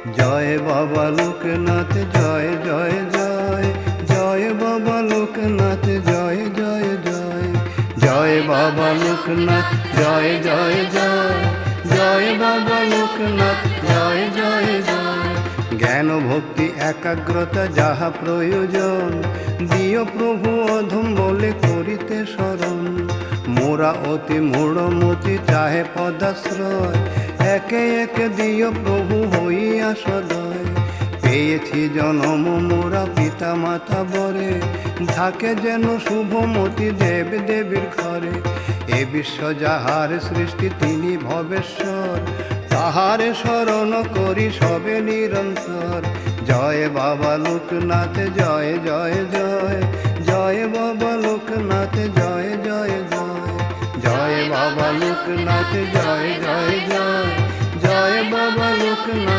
জয় বাবা লোকনাথ জয় জয় জয়, জয় বাবা লোকনাথ জয় জয় জয়, জয় বাবা লোকনাথ জয় জয় জয়, জয় বাবা লোকনাথ জয় জয় জয়। জ্ঞান ভক্তি একাগ্রতা যাহা প্রয়োজন, দিও প্রভু অধম বলে করিতে শরণ। মোরা অতি মূঢ়মতি চাহে পদাশ্রয়, একে একে দিও প্রভু হইয়া সদয়। পেয়েছি জনম মোরা পিতা মাতা বরে, থাকে যেন শুভমতি দেব দেবীর ঘরে। এ বিশ্ব যাহার সৃষ্টি তিনি ভবেশ্বর, তাহারে শরণ করি সবে নিরন্তর। জয় বাবা লোকনাথ জয় জয় জয়, জয় বাবা লোকনাথ জয় জয় জয়, জয় বাবা লোকনাথ জয় জয় জয়, জয় বাবা লোকনাথ।